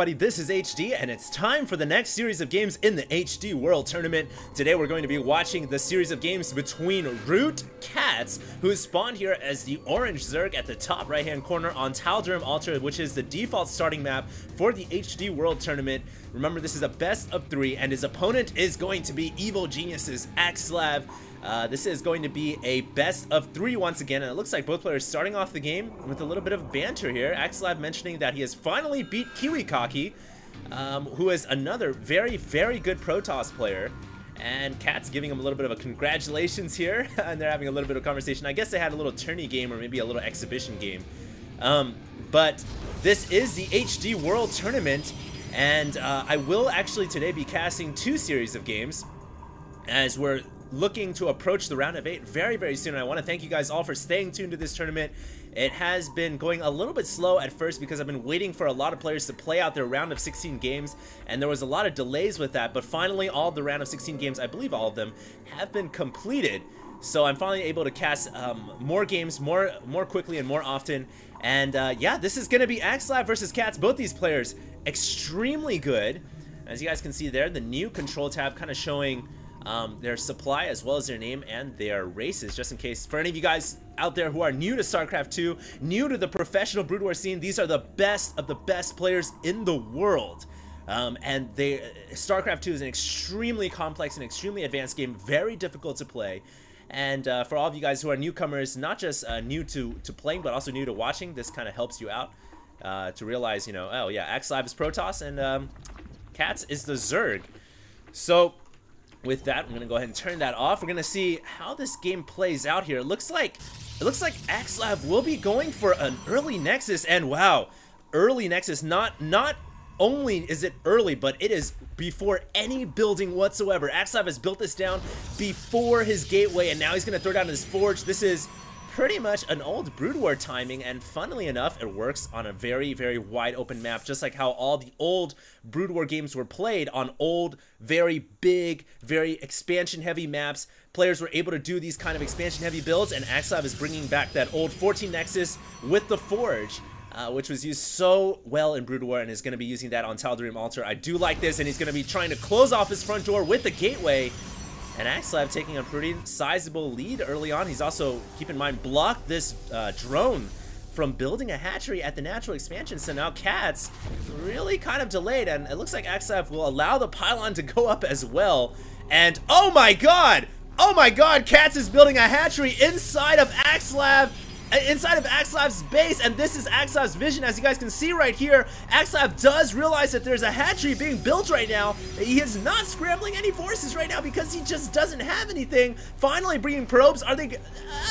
everybody, this is HD, and it's time for the next series of games in the HD World Tournament. Today we're going to be watching the series of games between Root, Catz, who is spawned here as the orange Zerg at the top right hand corner on Tal'Darim Altar, which is the default starting map for the HD World Tournament. Remember, this is a best of 3, and his opponent is going to be Evil Genius's Axslav. This is going to be a best of 3 once again, and it looks like both players starting off the game with a little bit of banter here. Axslav mentioning that he has finally beat Kiwikaki, who is another very, very good Protoss player, and Catz giving him a little bit of a congratulations here, and they're having a little bit of conversation. I guess they had a little tourney game or maybe a little exhibition game, but this is the HD World Tournament, and I will actually today be casting 2 series of games as we're looking to approach the round of 8 very, very soon. And I want to thank you guys all for staying tuned to this tournament. It has been going a little bit slow at first because I've been waiting for a lot of players to play out their round of 16 games, and there was a lot of delays with that, but finally all the round of 16 games, I believe all of them, have been completed. So I'm finally able to cast more games more quickly and more often. And yeah, this is going to be Axslav versus Catz. Both these players extremely good. As you guys can see there, the new control tab kind of showing their supply as well as their name and their races, just in case for any of you guys out there who are new to StarCraft 2, new to the professional Brood War scene. These are the best of the best players in the world, and StarCraft 2 is an extremely complex and extremely advanced game, very difficult to play. And for all of you guys who are newcomers, not just new to playing but also new to watching, this kind of helps you out to realize, you know, oh yeah, Axslav is Protoss and Catz is the Zerg. So with that, I'm gonna go ahead and turn that off. We're gonna see how this game plays out here. It looks like Axslav will be going for an early Nexus, and wow, early Nexus. Not only is it early, but it is before any building whatsoever. Axslav has built this down before his gateway, and now he's gonna throw down his forge. This is pretty much an old Brood War timing, and funnily enough, it works on a very, very wide open map, just like how all the old Brood War games were played on old, very big, very expansion heavy maps. Players were able to do these kind of expansion heavy builds, and Axslav is bringing back that old 14 Nexus with the forge, which was used so well in Brood War, and is going to be using that on Tal'Darim Altar. I do like this, and he's going to be trying to close off his front door with the gateway. And Axslav taking a pretty sizable lead early on. He's also, keep in mind, blocked this drone from building a hatchery at the natural expansion. So now Catz really kind of delayed, and it looks like Axslav will allow the pylon to go up as well. And oh my god! Oh my god! Catz is building a hatchery inside of Axslav. Inside of Axslav's base, and this is Axslav's vision. As you guys can see right here, Axslav does realize that there's a hatchery being built right now. He is not scrambling any forces right now because he just doesn't have anything. Finally bringing probes. Are they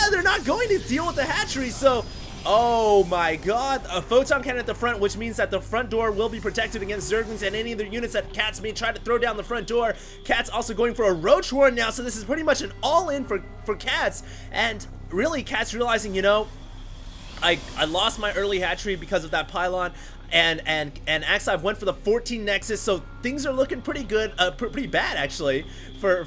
they're not going to deal with the hatchery, so oh my god, a photon cannon at the front, which means that the front door will be protected against Zerglings and any other units that Catz may try to throw down the front door. Catz also going for a roach horn now, so this is pretty much an all-in for Catz. And really, Catz realizing, you know, I lost my early hatchery because of that pylon, and Axslav went for the 14 Nexus, so things are looking pretty good, pretty bad actually for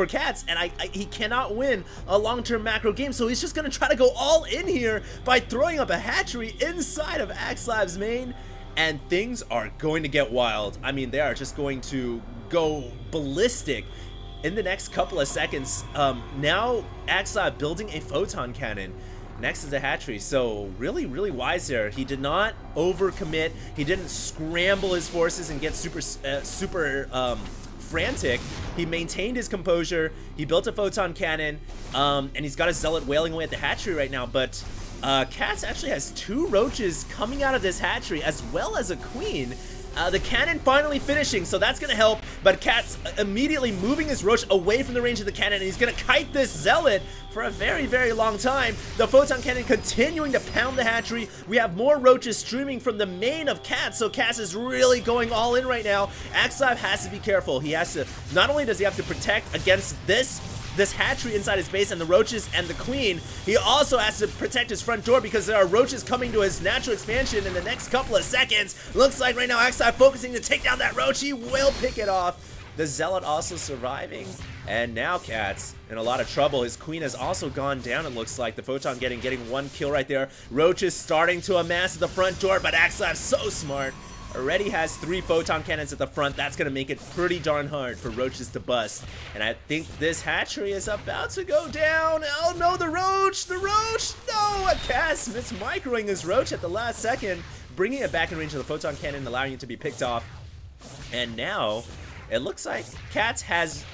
Catz, and he cannot win a long-term macro game, so he's just gonna try to go all in here by throwing up a hatchery inside of Axslav's main, and things are going to get wild. I mean, they are just going to go ballistic in the next couple of seconds. Now Axslav building a photon cannon next to the hatchery, so really, really wise there. He did not overcommit. He didn't scramble his forces and get super frantic. He maintained his composure. He built a photon cannon, and he's got a zealot wailing away at the hatchery right now. But Catz actually has 2 roaches coming out of this hatchery, as well as a queen. The cannon finally finishing, so that's going to help, but Catz immediately moving his roach away from the range of the cannon, and he's going to kite this zealot for a very, very long time. The photon cannon continuing to pound the hatchery. We have more roaches streaming from the main of Catz, so Catz is really going all in right now. Axslav has to be careful. He has to, not only does he have to protect against this hatchery inside his base and the roaches and the queen, he also has to protect his front door because there are roaches coming to his natural expansion in the next couple of seconds. Looks like right now Axslav focusing to take down that roach. He will pick it off. The zealot also surviving, and now Catz in a lot of trouble. His queen has also gone down, it looks like. The photon getting 1 kill right there. Roaches starting to amass at the front door, but Axslav so smart already has 3 photon cannons at the front. That's going to make it pretty darn hard for roaches to bust. And I think this hatchery is about to go down. Oh no, the roach! The roach! No! Catz mismicroing his roach at the last second, bringing it back in range of the photon cannon, allowing it to be picked off. And now it looks like Catz has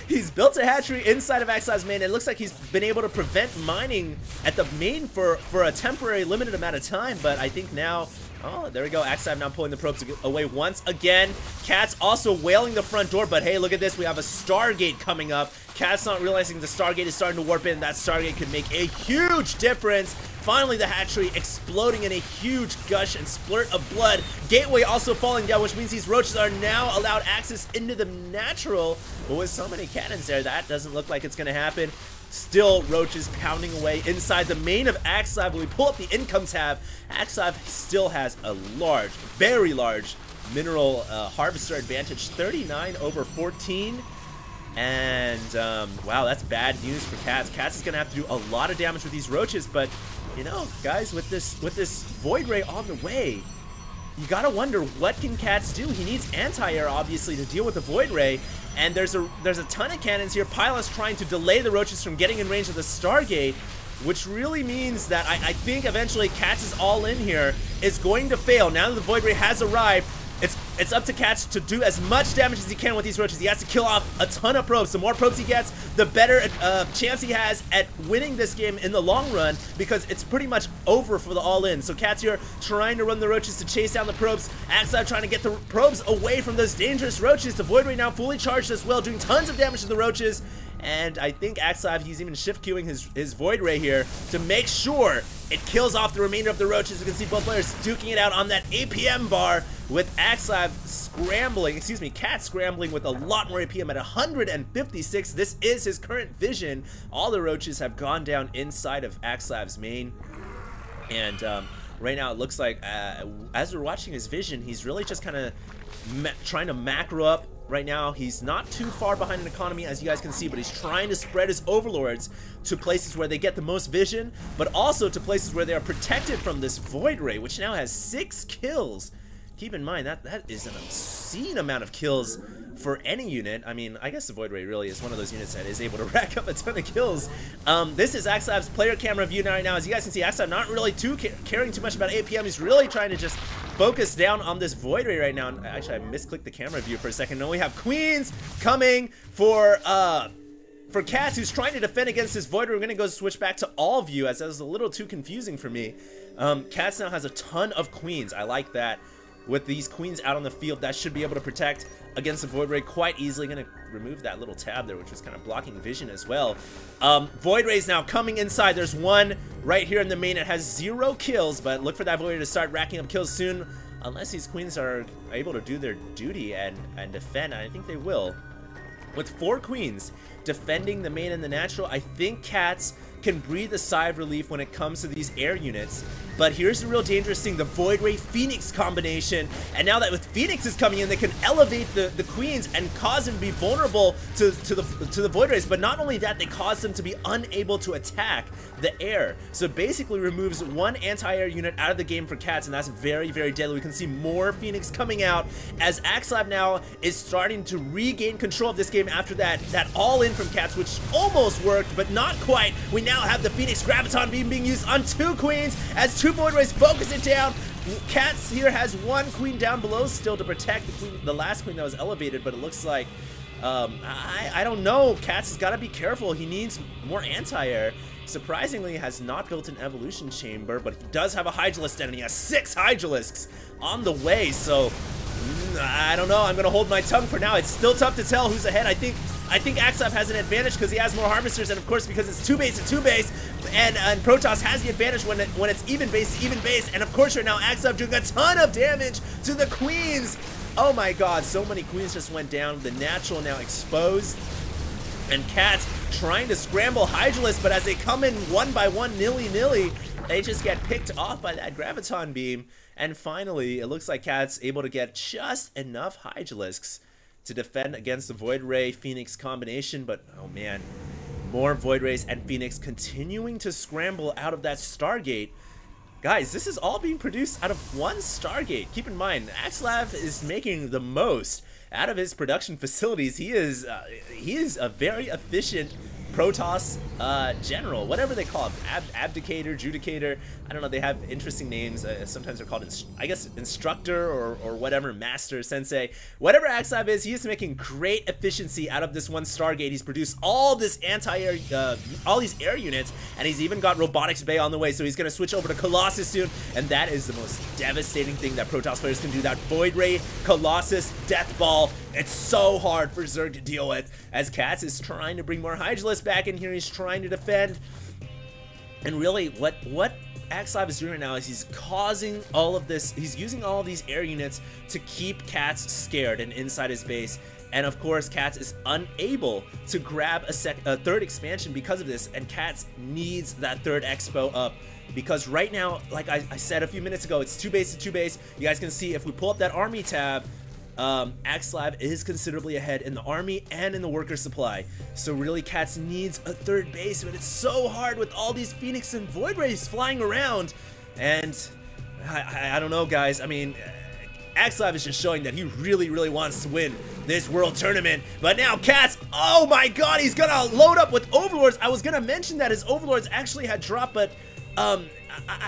he's built a hatchery inside of Axslav's main. It looks like he's been able to prevent mining at the main for a temporary limited amount of time, but I think now, oh, there we go. Axslav now pulling the probes away once again. Catz also wailing the front door, but hey, look at this. We have a Stargate coming up. Catz not realizing the Stargate is starting to warp in. That Stargate could make a huge difference. Finally, the hatchery exploding in a huge gush and splurt of blood. Gateway also falling down, which means these roaches are now allowed access into the natural. But with so many cannons there, that doesn't look like it's going to happen. Still, roaches pounding away inside the main of Axslav. When we pull up the income tab, Axslav still has a large, very large mineral harvester advantage, 39 over 14. And wow, that's bad news for Catz. Catz is going to have to do a lot of damage with these roaches, but you know, guys, with this Void Ray on the way, you gotta wonder, what can Catz do? He needs anti-air, obviously, to deal with the Void Ray, and there's a ton of cannons here. Pylon's trying to delay the roaches from getting in range of the Stargate, which really means that I think eventually Catz's all-in here is going to fail. Now that the Void Ray has arrived, it's up to Catz to do as much damage as he can with these roaches. He has to kill off a ton of probes. The more probes he gets, the better chance he has at winning this game in the long run, because it's pretty much over for the all-in. So Catz here trying to run the roaches to chase down the probes. Axslav trying to get the probes away from those dangerous roaches. The Void Ray now fully charged as well, doing tons of damage to the roaches. And I think Axslav, he's even shift queuing his Void Ray here to make sure it kills off the remainder of the roaches. You can see both players duking it out on that APM bar, with Axslav scrambling, Catz scrambling with a lot more APM at 156. This is his current vision. All the roaches have gone down inside of Axslav's main. And right now it looks like, as we're watching his vision, he's really just kind of trying to macro up. Right now, he's not too far behind an economy, as you guys can see, but he's trying to spread his overlords to places where they get the most vision, but also to places where they are protected from this Void Ray, which now has 6 kills. Keep in mind, that is an obscene amount of kills for any unit. I mean, I guess the Void Ray really is one of those units that is able to rack up a ton of kills. This is Axslav's player camera view right now. As you guys can see, Axslav not really caring too much about APM. He's really trying to just focus down on this Void Ray right now. And actually, I misclicked the camera view for a second. Now we have Queens coming for Catz, who's trying to defend against this Void Ray. We're going to go switch back to all view, as that was a little too confusing for me. Catz now has a ton of Queens. I like that. With these Queens out on the field, that should be able to protect against the Void Ray quite easily. Going to remove that little tab there, which was kind of blocking vision as well. Void Ray's now coming inside. There's one right here in the main. It has 0 kills, but look for that Void Ray to start racking up kills soon, unless these Queens are able to do their duty and defend. I think they will. With 4 Queens defending the main and the natural, I think Catz can breathe a sigh of relief when it comes to these air units. But here's the real dangerous thing, the Void Ray Phoenix combination. And now that with Phoenixes coming in, they can elevate the Queens and cause them to be vulnerable to the Void Rays. But not only that, they cause them to be unable to attack the air. So it basically removes 1 anti-air unit out of the game for Catz, and that's very, very deadly. We can see more Phoenix coming out as Axslav now is starting to regain control of this game after that all-in from Catz, which almost worked, but not quite. We now have the Phoenix Graviton Beam being used on 2 Queens as 2 Void Rays focus it down. Catz here has 1 Queen down below still to protect the last Queen that was elevated, but it looks like, I don't know, Catz has got to be careful. He needs more anti-air. Surprisingly, has not built an evolution chamber, but he does have a Hydralisk den, and he has 6 Hydralisks on the way, so I don't know. I'm going to hold my tongue for now. It's still tough to tell who's ahead. I think Axslav has an advantage because he has more harvesters, and of course because it's 2 base to 2 base, and Protoss has the advantage when it's even base to even base, and of course right now Axslav doing a ton of damage to the Queens. Oh my god, so many Queens just went down. The natural now exposed, and Catz trying to scramble Hydralisk, but as they come in one by one, nilly-nilly, they just get picked off by that Graviton Beam. And finally, it looks like Catz able to get just enough Hydralisks to defend against the Void Ray Phoenix combination, but oh man, more Void Rays and Phoenix continuing to scramble out of that Stargate. Guys, this is all being produced out of one Stargate. Keep in mind, Axslav is making the most out of his production facilities. He is a very efficient Protoss general, whatever they call him, abdicator, judicator. I don't know, they have interesting names. Sometimes they're called, I guess, instructor or whatever, master, sensei. Whatever Axslav is, he is making great efficiency out of this one Stargate. He's produced all this anti-air, all these air units, and he's even got robotics bay on the way, so he's going to switch over to Colossus soon, and that is the most devastating thing that Protoss players can do. That Void Ray, Colossus, Death Ball, it's so hard for Zerg to deal with, as Catz is trying to bring more Hydralisk back in here. He's trying to defend, and really what Axslav is doing right now is he's causing all of this. He's using all of these air units to keep Catz scared and inside his base, and of course Catz is unable to grab a third expansion because of this, and Catz needs that third expo up. Because right now, like I said a few minutes ago, it's 2 base to 2 base. You guys can see if we pull up that army tab, Axslav is considerably ahead in the army and in the worker supply. So really Catz needs a third base, but it's so hard with all these Phoenix and Void Rays flying around. And I don't know, guys. I mean, Axslav is just showing that he really wants to win this world tournament. But now Catz, oh my god, he's gonna load up with Overlords. I was gonna mention that his Overlords actually had dropped, but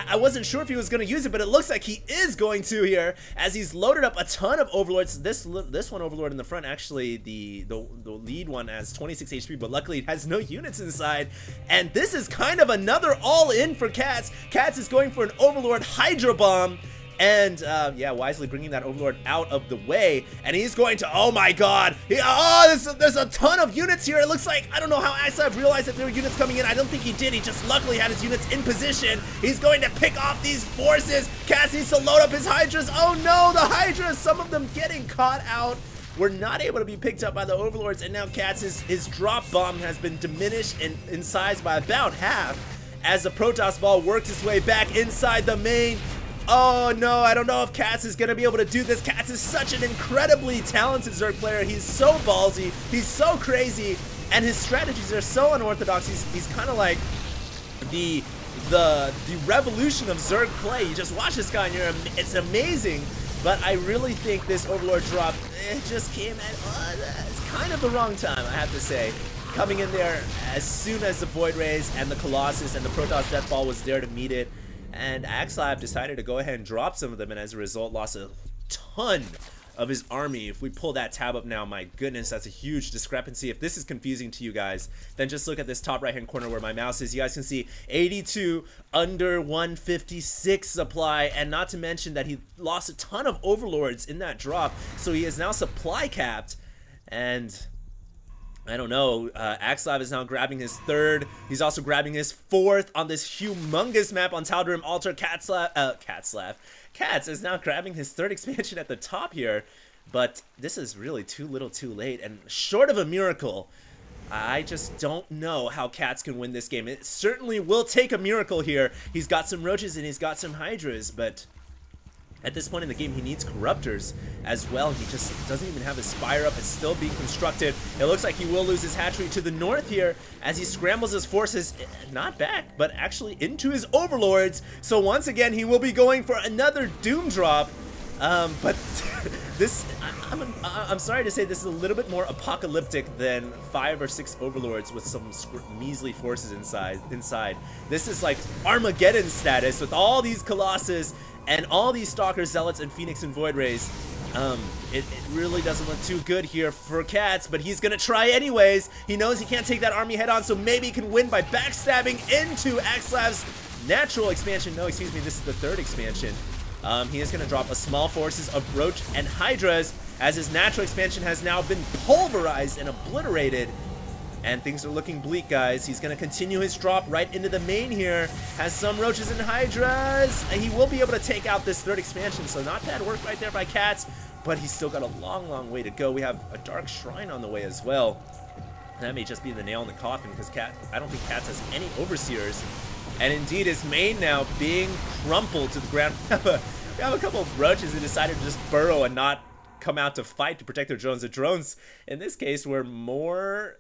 I wasn't sure if he was going to use it, but it looks like he is going to here, as he's loaded up a ton of Overlords. This one Overlord in the front, actually, the lead one has 26 HP, but luckily it has no units inside. And this is kind of another all-in for Catz. Catz is going for an Overlord Hydro Bomb. And yeah, wisely bringing that Overlord out of the way, and he's going to, oh my god, there's a ton of units here. It looks like, I don't know how Axslav realized that there were units coming in. I don't think he did. He just luckily had his units in position. He's going to pick off these forces. Catz needs to load up his Hydras. Oh no, the Hydras, some of them getting caught out. We're not able to be picked up by the Overlords, and now Catz, his drop bomb has been diminished in size by about half as the Protoss ball works its way back inside the main. Oh no, I don't know if Catz is going to be able to do this. Catz is such an incredibly talented Zerg player. He's so ballsy, he's so crazy, and his strategies are so unorthodox. He's kind of like the revolution of Zerg play. You just watch this guy and it's amazing. But I really think this Overlord drop, it just came at it's kind of the wrong time, I have to say. Coming in there as soon as the Void Rays and the Colossus and the Protoss Death Ball was there to meet it. And Axslav decided to go ahead and drop some of them, and as a result lost a ton of his army. If we pull that tab up now, my goodness, that's a huge discrepancy. If this is confusing to you guys, then just look at this top right hand corner where my mouse is. You guys can see 82 under 156 supply, and not to mention that he lost a ton of Overlords in that drop, so he is now supply capped. And I don't know, Axslav is now grabbing his third. He's also grabbing his fourth on this humongous map on Tal'Darim Altar. Catz is now grabbing his third expansion at the top here. But this is really too little too late. And short of a miracle, I just don't know how Catz can win this game. It certainly will take a miracle here. He's got some Roaches and he's got some Hydras, but at this point in the game, he needs Corruptors as well. He just doesn't even have his Spire up. It's still being constructed. It looks like he will lose his hatchery to the north here as he scrambles his forces, not back, but actually into his Overlords. So once again, he will be going for another Doom drop. But this, I'm sorry to say, this is a little bit more apocalyptic than 5 or 6 Overlords with some measly forces inside. This is like Armageddon status with all these Colossus and all these Stalkers, Zealots, and Phoenix and Void Rays. It really doesn't look too good here for Catz, but he's gonna try anyways. He knows he can't take that army head on, so maybe he can win by backstabbing into Axslav's natural expansion. No, excuse me, this is the third expansion. He is gonna drop a small forces of Roach and Hydras, as his natural expansion has now been pulverized and obliterated. And things are looking bleak, guys. He's going to continue his drop right into the main here. Has some Roaches and Hydras. And he will be able to take out this third expansion. So not bad work right there by Catz. But he's still got a long way to go. We have a Dark Shrine on the way as well. That may just be the nail in the coffin, because I don't think Catz has any Overseers. And indeed, his main now being crumpled to the ground. We have a couple of Roaches who decided to just burrow and not come out to fight to protect their drones. The drones, in this case, were more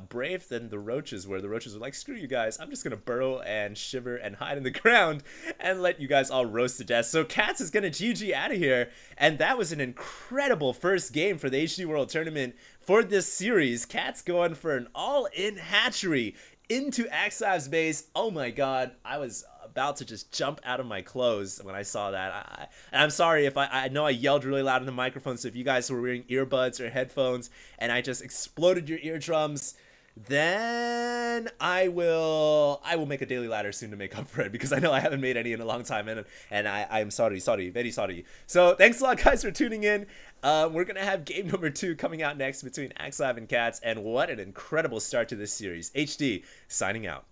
brave than the roaches were. The roaches were like, screw you guys, I'm just gonna burrow and shiver and hide in the ground and let you guys all roast to death. So Catz is gonna GG out of here, and that was an incredible first game for the HD World Tournament for this series. Catz going for an all-in hatchery into Axslav's base. Oh my god, I was about to just jump out of my clothes when I saw that. I'm sorry if I know I yelled really loud in the microphone, so if you guys were wearing earbuds or headphones and I just exploded your eardrums, then I will make a daily ladder soon to make up for it, because I know I haven't made any in a long time, and I'm sorry, very sorry. So thanks a lot, guys, for tuning in. We're gonna have game number 2 coming out next between Axslav and Catz, and what an incredible start to this series. HD signing out.